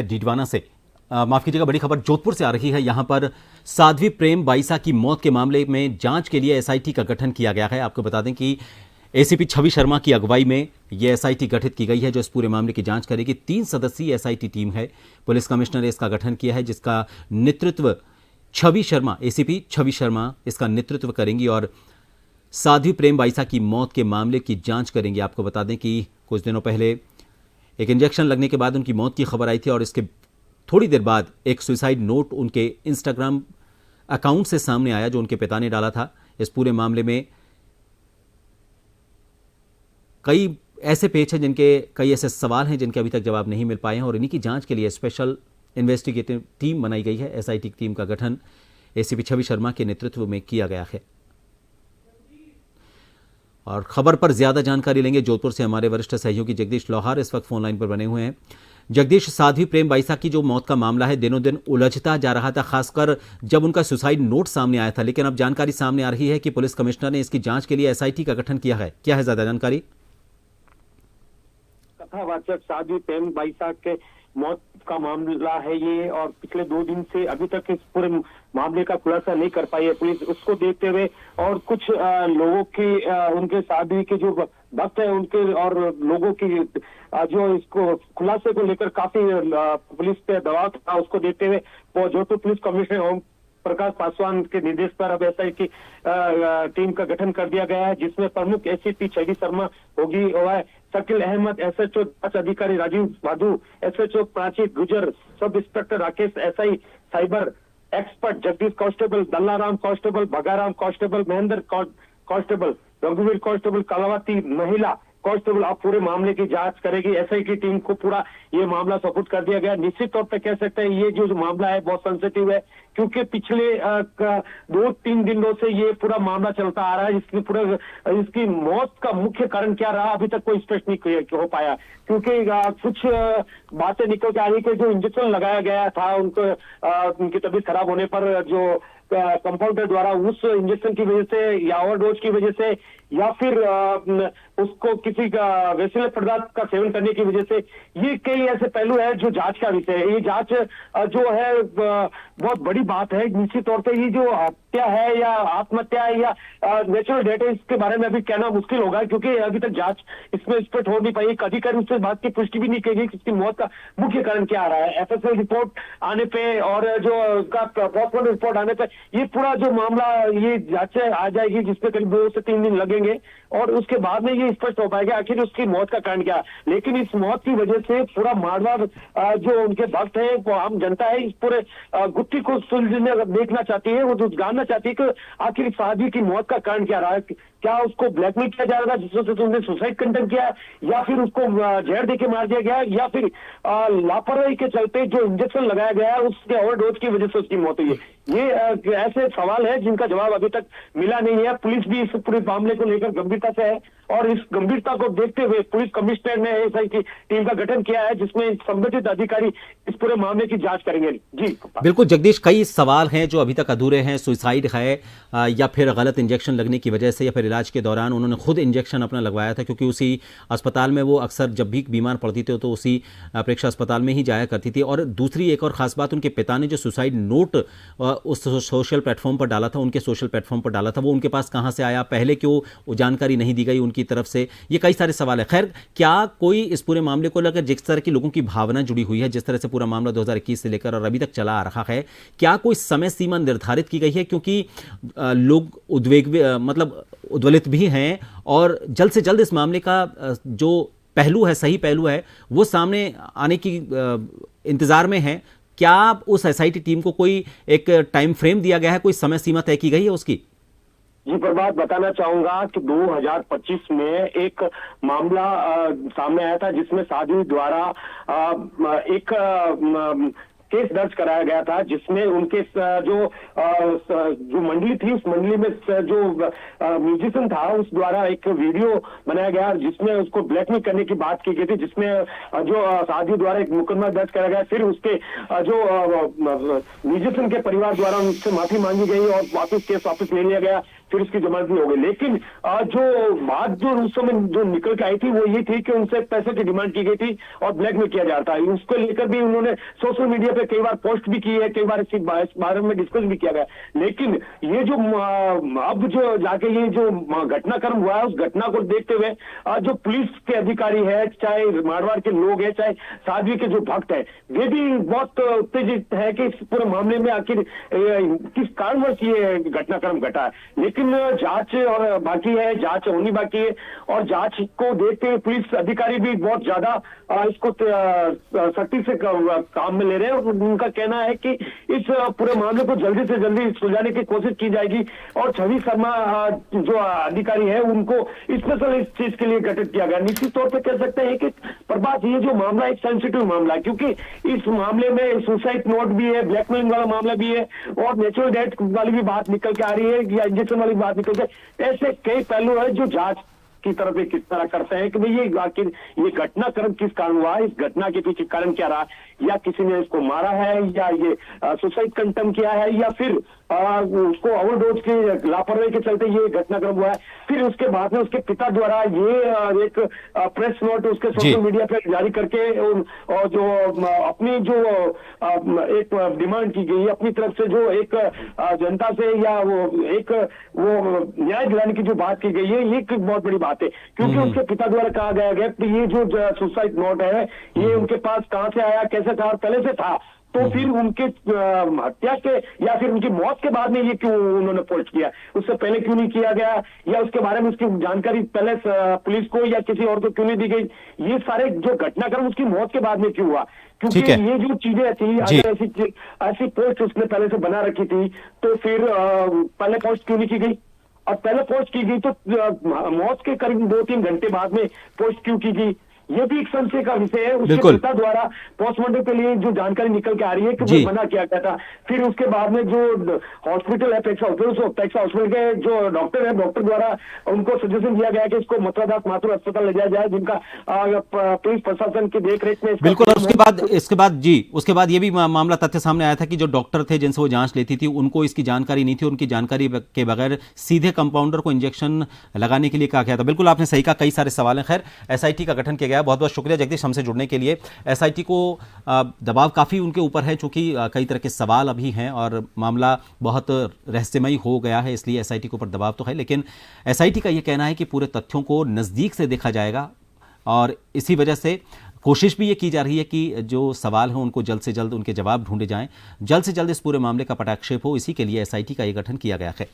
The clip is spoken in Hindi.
डीडवाना से माफ कीजिएगा, बड़ी खबर जोधपुर से आ रही है। यहां पर साध्वी प्रेम बाईसा की मौत के मामले में जांच के लिए एसआईटी का गठन किया गया है। आपको बता दें कि एसीपी छवि शर्मा की अगुवाई में यह एसआईटी गठित की गई है जो इस पूरे मामले की जांच करेगी। 3 सदस्यीय एसआईटी टीम है। पुलिस कमिश्नर ने इसका गठन किया है जिसका नेतृत्व छवि शर्मा, एसीपी छवि शर्मा इसका नेतृत्व करेंगी और साध्वी प्रेम बाईसा की मौत के मामले की जांच करेंगे। आपको बता दें कि कुछ दिनों पहले एक इंजेक्शन लगने के बाद उनकी मौत की खबर आई थी और इसके थोड़ी देर बाद एक सुसाइड नोट उनके इंस्टाग्राम अकाउंट से सामने आया जो उनके पिता ने डाला था। इस पूरे मामले में कई ऐसे पेच हैं कई ऐसे सवाल हैं जिनके अभी तक जवाब नहीं मिल पाए हैं और इन्हीं की जांच के लिए स्पेशल इन्वेस्टिगेटिव टीम बनाई गई है। एसआईटी टीम का गठन एसीपी छवि शर्मा के नेतृत्व में किया गया है। और खबर पर ज्यादा जानकारी लेंगे जोधपुर से हमारे वरिष्ठ सहयोगी जगदीश लोहार इस वक्त फोन लाइन पर बने हुए हैं। जगदीश, साध्वी प्रेम बाईसा की जो मौत का मामला है दिनों दिन उलझता जा रहा था, खासकर जब उनका सुसाइड नोट सामने आया था, लेकिन अब जानकारी सामने आ रही है कि पुलिस कमिश्नर ने इसकी जांच के लिए एसआईटी का गठन किया है। क्या है ज्यादा जानकारी? कथावाचक साध्वी प्रेम बाईसा के मौत का मामला है ये और पिछले 2 दिन से अभी तक इस पूरे मामले का खुलासा नहीं कर पाई है पुलिस। उसको देखते हुए और कुछ लोगों की उनके साध्वी के जो भक्त है उनके और लोगों की जो इसको खुलासे को लेकर काफी पुलिस पे दबाव था, उसको देखते हुए वो जोधपुर पुलिस कमिश्नर ओम प्रकाश पासवान के निर्देश पर अब एसआईटी टीम का गठन कर दिया गया है जिसमें प्रमुख एसीपी छवि शर्मा होगी और शकील अहमद, एसएचओ जांच अधिकारी राजीव भादु, एसएचओ प्राची गुजर, sub inspector Rakesh, SI cyber expert Jagdish constable, Dallaram constable, Bhagaram constable, Mahendra constable, रघुवीर कांस्टेबल, कलावती महिला कांस्टेबल अब पूरे मामले की जांच करेगी। एसआईटी टीम को पूरा ये मामला सपोर्ट कर दिया गया। निश्चित तौर पर कह सकते हैं ये जो मामला है बहुत सेंसिटिव है क्योंकि पिछले 2-3 दिनों से ये पूरा मामला चलता आ रहा है। इसकी मौत का मुख्य कारण क्या रहा अभी तक कोई स्पष्ट नहीं हो पाया क्योंकि कुछ बातें निकल के आ रही कि जो इंजेक्शन लगाया गया था उनको उनकी तबीयत खराब होने पर जो कंपाउंडर द्वारा उस इंजेक्शन की वजह से या ओवरडोज की वजह से या फिर उसको किसी वैसे पदार्थ का सेवन करने की वजह से, ये कई ऐसे पहलू है जो जांच का विषय है। ये जांच जो है बहुत बड़ी बात है। निश्चित तौर पे ये जो हत्या है या आत्महत्या है या नेचुरल डेथ है इसके बारे में अभी कहना मुश्किल होगा क्योंकि अभी तक जांच इसमें स्पष्ट हो नहीं पाई। एक अधिकारी उससे बात की पुष्टि भी नहीं की गई कि इसकी मौत का मुख्य कारण क्या आ रहा है। एफएसएल रिपोर्ट आने पे और जो पोस्टमार्टम रिपोर्ट आने पे ये पूरा जो मामला ये जांच आ जाएगी जिसमें करीब 2 से 3 दिन लगेंगे और उसके बाद में ये स्पष्ट हो पाएगा आखिर उसकी मौत का कारण क्या। लेकिन इस मौत की वजह से पूरा मारवाड़ जो उनके भक्त है वो आम जनता है इस पूरे गुत्थी को सुलझने देखना चाहती है, वो जानना चाहती है कि आखिर साध्वी की मौत का कारण क्या रहा है। क्या उसको ब्लैकमेल किया जा रहा था जिससे उसने सुसाइड कंटेम्प्ट किया या फिर उसको जहर देके मार दिया गया या फिर लापरवाही के चलते जो इंजेक्शन लगाया गया है उसके ओवरडोज की वजह से उसकी मौत हुई है। ये ऐसे सवाल है जिनका जवाब अभी तक मिला नहीं है। पुलिस भी इस पूरे मामले को लेकर गंभीरता से है और इस गंभीरता को देखते हुए पुलिस कमिश्नर ने एसआईटी टीम का गठन किया है जिसमें संबंधित अधिकारी इस पूरे मामले की जांच करेंगे। जी बिल्कुल जगदीश, कई सवाल हैं जो अभी तक अधूरे हैं। सुसाइड है या फिर गलत इंजेक्शन लगने की वजह से या फिर इलाज के दौरान उन्होंने खुद इंजेक्शन अपना लगवाया था क्योंकि उसी अस्पताल में वो अक्सर जब भी बीमार पड़ती थी तो उसी प्रेक्षा अस्पताल में ही जाया करती थी। और दूसरी एक और खास बात, उनके पिता ने जो सुसाइड नोट उस सोशल प्लेटफॉर्म पर डाला था, उनके सोशल प्लेटफॉर्म पर डाला था, वो उनके पास कहां से आया, पहले क्यों वो जानकारी नहीं दी गई उनकी तरफ से, ये कई सारे सवाल है। खैर, क्या कोई इस पूरे मामले को लेकर जिस तरह की लोगों की भावना जुड़ी हुई है, जिस तरह से पूरा मामला 2021 से लेकर और अभी तक चला आ रहा है, क्या कोई समय सीमा निर्धारित की गई है? क्योंकि लोग उद्वेलित भी हैं और जल्द से जल्द इस मामले का जो पहलू है, सही पहलू है, वो सामने आने की इंतजार में है। क्या उस एसआईटी टीम को कोई एक टाइम फ्रेम दिया गया है, कोई समय सीमा तय की गई है उसकी? जी प्रभात, बताना चाहूंगा कि 2025 में एक मामला सामने आया था जिसमें साध्वी द्वारा एक केस दर्ज कराया गया था जिसमें उनके जो मंडली थी उस मंडली में जो म्यूजिशियन था उस द्वारा एक वीडियो बनाया गया जिसमें उसको ब्लैकमेल करने की बात की गई थी, जिसमें जो साध्वी द्वारा एक मुकदमा दर्ज कराया गया। फिर उसके जो म्यूजिशियन के परिवार द्वारा उनसे माफी मांगी गई और केस वापस ले लिया गया। फिर उसकी जमानत भी हो गई। लेकिन जो बात जो उस समय जो निकल के आई थी वो ये थी कि उनसे पैसे की डिमांड की गई थी और ब्लैकमेल किया जाता है। उसको लेकर भी उन्होंने सोशल मीडिया पे कई बार पोस्ट भी की है, कई बार इस बारे में डिस्कस भी किया गया। लेकिन ये जो अब जो जाके ये जो घटनाक्रम हुआ है, उस घटना को देखते हुए जो पुलिस के अधिकारी है, चाहे मारवाड़ के लोग हैं, चाहे साध्वी के जो भक्त है, वे भी बहुत उत्तेजित है कि इस पूरे मामले में आखिर किस कारणवश ये घटनाक्रम घटा है। लेकिन जांच और बाकी है, जांच होनी बाकी है और जांच को देखते हुए पुलिस अधिकारी भी बहुत ज्यादा इसको सख्ती से काम में ले रहे हैं और उनका कहना है कि इस पूरे मामले को जल्दी से जल्दी सुलझाने की कोशिश की जाएगी। और छवि शर्मा जो अधिकारी है उनको स्पेशल इस चीज के लिए गठित किया गया। निश्चित तौर पे कह सकते हैं कि प्रभात ये जो मामला एक सेंसिटिव मामला है, क्योंकि इस मामले में सुसाइड नोट भी है, ब्लैकमेलिंग वाला मामला भी है और नेचुरल डेथ वाली भी बात निकल के आ रही है या इंजेक्शन वाली बात निकल के, ऐसे कई पहलू है जो जांच की तरफ ये किस तरह करते हैं कि भाई ये आखिर ये घटनाक्रम किस कारण हुआ, इस घटना के पीछे कारण क्या रहा, या किसी ने इसको मारा है या ये सुसाइड कंटम किया है या फिर उसको ओवरडोज की लापरवाही के चलते ये घटनाक्रम हुआ है। फिर उसके बाद में उसके पिता द्वारा ये एक प्रेस नोट उसके सोशल मीडिया पर जारी करके और जो अपनी जो एक डिमांड की गई अपनी तरफ से, जो एक जनता से या वो न्याय दिलाने की जो बात की गई है, ये एक बहुत बड़ी बात है। क्योंकि उसके पिता द्वारा कहा गया है कि ये जो सुसाइड नोट है ये उनके पास कहां से आया, कैसे था, पहले से था, तो फिर उनके हत्या के या फिर उनकी मौत के बाद में ये क्यों उन्होंने पोस्ट किया, उससे पहले क्यों नहीं किया गया, या उसके बारे में उसकी जानकारी पहले पुलिस को या किसी और को क्यों नहीं दी गई। ये सारे जो घटनाक्रम उसकी मौत के बाद में क्यों हुआ, क्योंकि ये जो चीजें थी, अगर ऐसी पोस्ट उसने पहले से बना रखी थी तो फिर पहले पोस्ट क्यों नहीं की गई, और पहले पोस्ट की गई तो मौत के करीब 2-3 घंटे बाद में पोस्ट क्यों की गई, ये भी एक संशय का विषय है। उसके पिता द्वारा पोस्टमार्टम के लिए जो जानकारी निकल के आ रही है कि वो मना किया गया था। फिर उसके बाद में जो हॉस्पिटल है पेक्सा हॉस्पिटल के जो डॉक्टर है, डॉक्टर द्वारा उनको सजेशन दिया गया कि इसको मथुरादास माथुर अस्पताल ले जाया जाए, जिनका पुलिस प्रशासन की देखरेख में। बिल्कुल। और उसके बाद ये भी मामला तथ्य सामने आया था कि जो डॉक्टर थे जिनसे वो जांच लेती थी उनको इसकी जानकारी नहीं थी, उनकी जानकारी के बगैर सीधे कंपाउंडर को इंजेक्शन लगाने के लिए कहा गया था। बिल्कुल आपने सही कहा, कई सारे सवाल हैं। खैर, एसआईटी का गठन किया गया। बहुत बहुत शुक्रिया जगदीश हमसे जुड़ने के लिए। एसआईटी को दबाव काफी उनके ऊपर है, चूंकि कई तरह के सवाल अभी हैं और मामला बहुत रहस्यमयी हो गया है, इसलिए एसआईटी के ऊपर दबाव तो है। लेकिन एसआईटी का यह कहना है कि पूरे तथ्यों को नजदीक से देखा जाएगा और इसी वजह से कोशिश भी ये की जा रही है कि जो सवाल हैं उनको जल्द से जल्द उनके जवाब ढूंढे जाएं, जल्द से जल्द इस पूरे मामले का पटाक्षेप हो। इसी के लिए एसआईटी का यह गठन किया गया है।